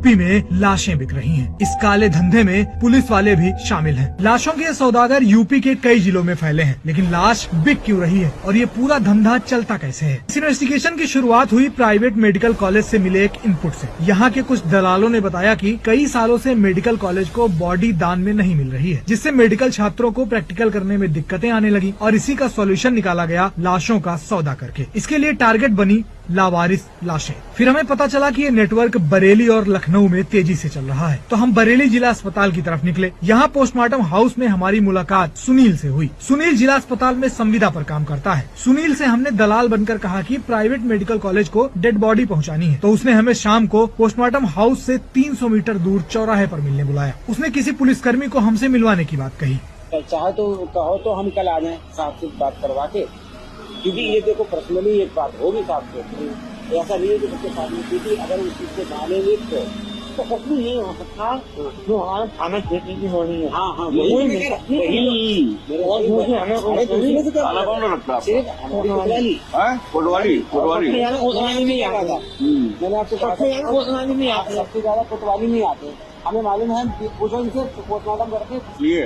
UP में लाशें बिक रही हैं। इस काले धंधे में पुलिस वाले भी शामिल हैं। लाशों के सौदागर यूपी के कई जिलों में फैले हैं, लेकिन लाश बिक क्यों रही है और ये पूरा धंधा चलता कैसे है? इस इन्वेस्टिगेशन की शुरुआत हुई प्राइवेट मेडिकल कॉलेज से मिले एक इनपुट से। यहाँ के कुछ दलालों ने बताया कि कई सालों से मेडिकल कॉलेज को बॉडी दान में नहीं मिल रही है, जिससे मेडिकल छात्रों को प्रैक्टिकल करने में दिक्कतें आने लगी और इसी का सॉल्यूशन निकाला गया लाशों का सौदा करके। इसके लिए टारगेट बनी लावारिस लाशें। फिर हमें पता चला कि ये नेटवर्क बरेली और लखनऊ में तेजी से चल रहा है, तो हम बरेली जिला अस्पताल की तरफ निकले। यहाँ पोस्टमार्टम हाउस में हमारी मुलाकात सुनील से हुई। सुनील जिला अस्पताल में संविदा पर काम करता है। सुनील से हमने दलाल बनकर कहा कि प्राइवेट मेडिकल कॉलेज को डेड बॉडी पहुँचानी है, तो उसने हमें शाम को पोस्टमार्टम हाउस से 300 मीटर दूर चौराहे पर मिलने बुलाया। उसने किसी पुलिसकर्मी को हमसे मिलवाने की बात कही। चाहे तो कहो तो हम कल आ जाएं साहब से बात करवा के, क्योंकि ये देखो पर्सनली एक बात होगी साहब से। ऐसा नहीं है कि सबके साथ में, क्योंकि अगर उस चीज को मानेंगे तो कुछ भी नहीं हो सकता। जो हमारे थाना क्षेत्र की होनी है। हाँ हाँ कोतवाली नहीं आता था। मैंने आपको कोतवाली नहीं आते, सबसे ज्यादा कोतवाली नहीं आते। हमें मालूम है, पूछो इनसे पोस्टमार्टम करके लिए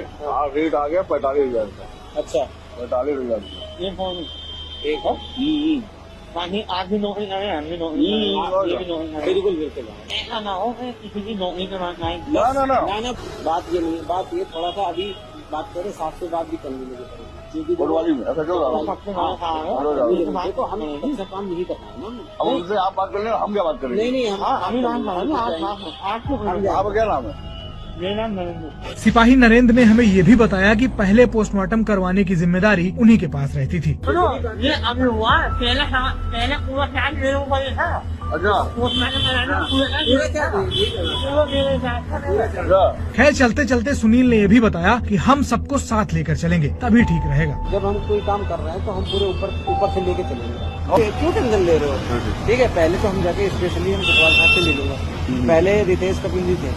रेट आ गया 45,000 का। अच्छा 45,000 ये फोन एक है। आप भी नौकरी करें, हम भी नौकरी करें, बिल्कुल बिल्कुल। ऐसा ना हो कि किसी की नौकरी के बाद ना बात ये नहीं, बात ये थोड़ा सा अभी बात करें, साथ से बात भी करनी मुझे क्योंकि बड़वाली में ऐसा क्यों रहा है, तो हम ऐसा काम नहीं कर पाए ना। अब उनसे आप बात कर रहे हैं, हम क्या बात करें? नहीं हम नाम आपका क्या नाम है? मेरा नाम नरेंद्र। सिपाही नरेंद्र ने हमें ये भी बताया कि पहले पोस्टमार्टम करवाने की जिम्मेदारी उन्हीं के पास रहती थी। ये अभी हुआ, पहले पूरा ख्याल मेरे ऊपर था। खैर चलते चलते सुनील ने ये भी बताया कि हम सबको साथ लेकर चलेंगे, तभी ठीक रहेगा। जब हम कोई काम कर रहे हैं तो हम पूरे ऊपर से लेके चलेंगे। क्यों टेंशन ले रहे हो? ठीक है, पहले तो हम जाके स्पेशली हम कोतवाल साहब से ले लूंगा। पहले रितेश कपिल जी थे,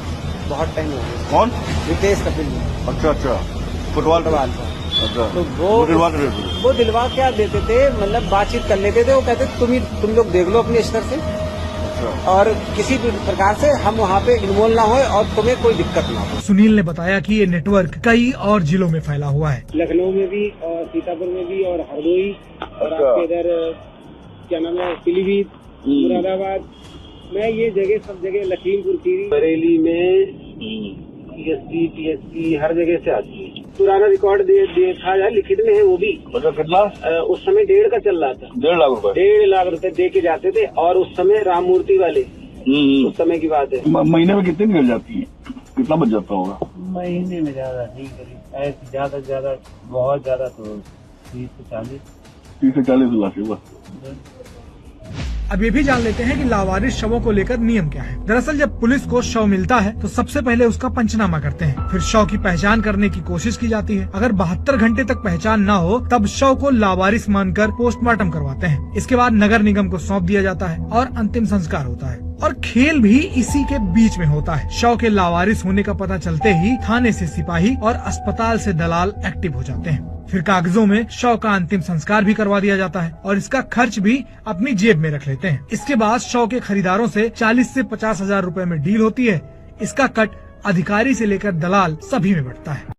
बहुत टाइम हो गया। कौन? रितेश कपिल जी। अच्छा कोतवाल साहब। अच्छा, तो वो दिलवा क्या देते थे, मतलब बातचीत कर लेते थे। वो कहते तुम लोग देख लो अपने स्तर से। अच्छा। और किसी भी प्रकार से हम वहाँ पे इन्वॉल्व ना हो और तुम्हें कोई दिक्कत ना हो। सुनील ने बताया कि ये नेटवर्क कई और जिलों में फैला हुआ है, लखनऊ में भी और सीतापुर में भी और हरदोई और आपके इधर क्या नाम है पीलीभीत, मुरादाबाद में, ये जगह सब जगह, लखीमपुर खीरी, बरेली में PSP TSP हर जगह से आती है। पुराना रिकॉर्ड देखा जाए, लिखित में है वो भी। मतलब कितना? उस समय 1.5 का चल रहा था। 1.5 लाख रुपए? 1.5 लाख रुपए दे के जाते थे। और उस समय राममूर्ति वाले, उस समय की बात है। महीने में कितनी मिल जाती है, कितना बच जाता होगा? महीने में ज्यादा नहीं, करीब ज्यादा से ज्यादा, बहुत ज्यादा तो 30 से 40 लाख हुआ। अब ये भी जान लेते हैं कि लावारिस शवों को लेकर नियम क्या है। दरअसल जब पुलिस को शव मिलता है तो सबसे पहले उसका पंचनामा करते हैं, फिर शव की पहचान करने की कोशिश की जाती है। अगर 72 घंटे तक पहचान न हो तब शव को लावारिस मानकर पोस्टमार्टम करवाते हैं। इसके बाद नगर निगम को सौंप दिया जाता है और अंतिम संस्कार होता है। और खेल भी इसी के बीच में होता है। शव के लावारिस होने का पता चलते ही थाने से सिपाही और अस्पताल से दलाल एक्टिव हो जाते हैं। फिर कागजों में शव का अंतिम संस्कार भी करवा दिया जाता है और इसका खर्च भी अपनी जेब में रख लेते हैं। इसके बाद शव के खरीदारों से 40 से 50 हजार रुपए में डील होती है। इसका कट अधिकारी से लेकर दलाल सभी में बंटता है।